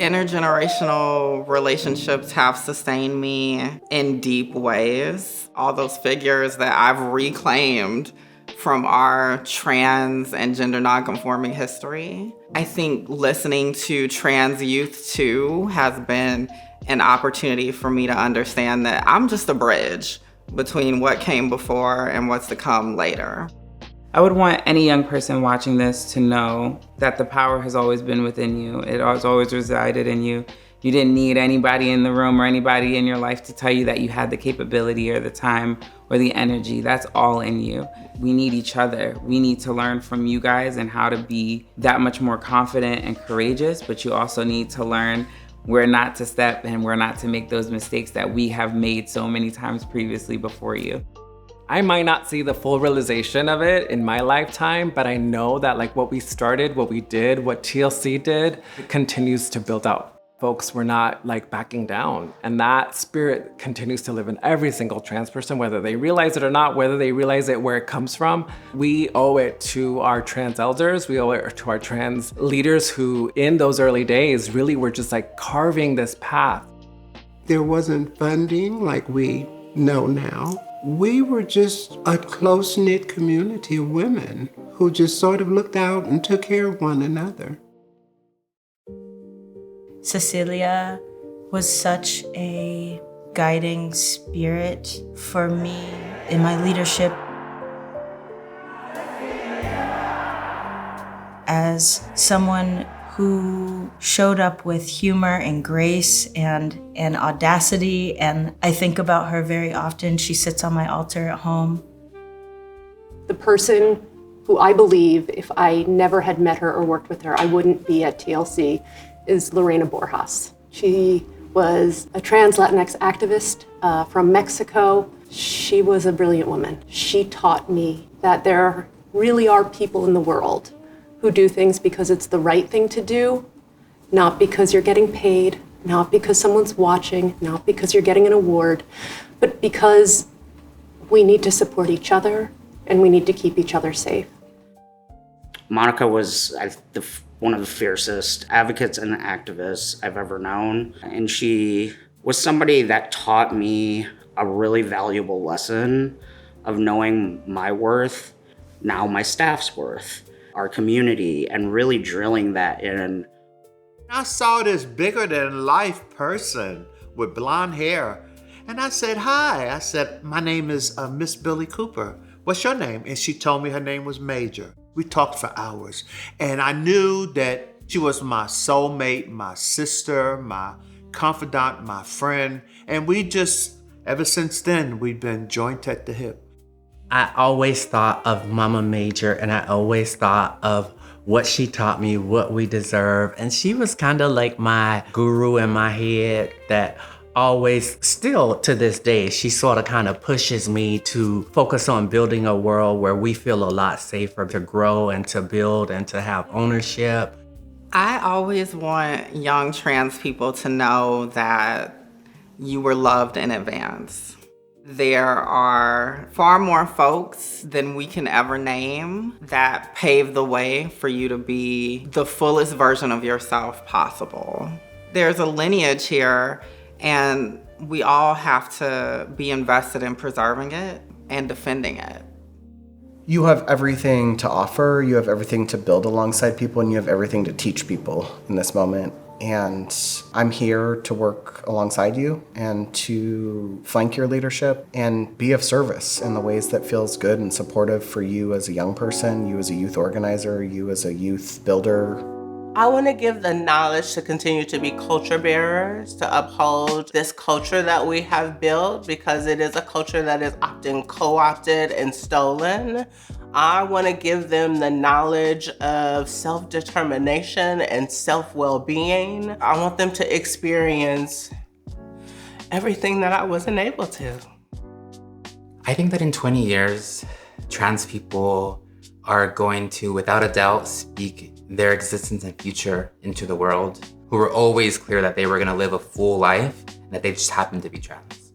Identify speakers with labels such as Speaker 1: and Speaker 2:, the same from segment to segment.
Speaker 1: Intergenerational relationships have sustained me in deep ways. All those figures that I've reclaimed from our trans and gender nonconforming history. I think listening to trans youth too has been an opportunity for me to understand that I'm just a bridge between what came before and what's to come later.
Speaker 2: I would want any young person watching this to know that the power has always been within you. It has always resided in you. You didn't need anybody in the room or anybody in your life to tell you that you had the capability or the time or the energy. That's all in you. We need each other. We need to learn from you guys and how to be that much more confident and courageous, but you also need to learn where not to step and where not to make those mistakes that we have made so many times previously before you.
Speaker 3: I might not see the full realization of it in my lifetime, but I know that like what we started, what we did, what TLC did, it continues to build out. Folks, we're not like backing down. And that spirit continues to live in every single trans person, whether they realize it or not, whether they realize it where it comes from. We owe it to our trans elders. We owe it to our trans leaders who in those early days really were just like carving this path.
Speaker 4: There wasn't funding like we know now. We were just a close-knit community of women who just sort of looked out and took care of one another.
Speaker 5: Cecilia was such a guiding spirit for me in my leadership. As someone who showed up with humor and grace and audacity, and I think about her very often. She sits on my altar at home.
Speaker 6: The person who I believe, if I never had met her or worked with her, I wouldn't be at TLC, is Lorena Borjas. She was a trans Latinx activist from Mexico. She was a brilliant woman. She taught me that there really are people in the world who do things because it's the right thing to do, not because you're getting paid, not because someone's watching, not because you're getting an award, but because we need to support each other and we need to keep each other safe.
Speaker 7: Monica was one of the fiercest advocates and activists I've ever known. And she was somebody that taught me a really valuable lesson of knowing my worth, now my staff's worth, our community, and really drilling that in.
Speaker 8: I saw this bigger than life person with blonde hair. And I said, hi. I said, my name is Miss Billy Cooper. What's your name? And she told me her name was Major. We talked for hours. And I knew that she was my soulmate, my sister, my confidant, my friend. And we just, ever since then, we've been joined at the hip.
Speaker 9: I always thought of Mama Major, and I always thought of what she taught me, what we deserve. And she was kind of like my guru in my head that always, still to this day, she sort of kind of pushes me to focus on building a world where we feel a lot safer to grow and to build and to have ownership.
Speaker 1: I always want young trans people to know that you were loved in advance. There are far more folks than we can ever name that pave the way for you to be the fullest version of yourself possible. There's a lineage here, and we all have to be invested in preserving it and defending it.
Speaker 10: You have everything to offer, you have everything to build alongside people, and you have everything to teach people in this moment. And I'm here to work alongside you and to flank your leadership and be of service in the ways that feels good and supportive for you as a young person, you as a youth organizer, you as a youth builder.
Speaker 11: I want to give the knowledge to continue to be culture bearers, to uphold this culture that we have built, because it is a culture that is often co-opted and stolen. I want to give them the knowledge of self-determination and self-well-being. I want them to experience everything that I wasn't able to.
Speaker 12: I think that in 20 years, trans people are going to, without a doubt, speak their existence and future into the world, who were always clear that they were going to live a full life and that they just happened to be trans.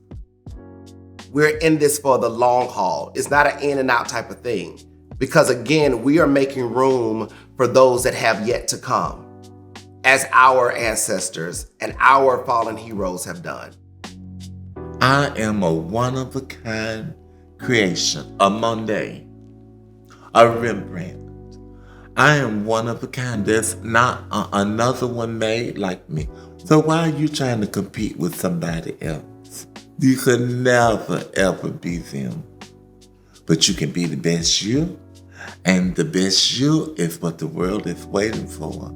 Speaker 13: We're in this for the long haul. It's not an in and out type of thing. Because again, we are making room for those that have yet to come. as our ancestors and our fallen heroes have done.
Speaker 14: I am a one-of-a-kind creation, a Monet, a Rembrandt. I am one of a kind. There's not another one made like me. So why are you trying to compete with somebody else? You could never, ever be them. But you can be the best you, and the best you is what the world is waiting for.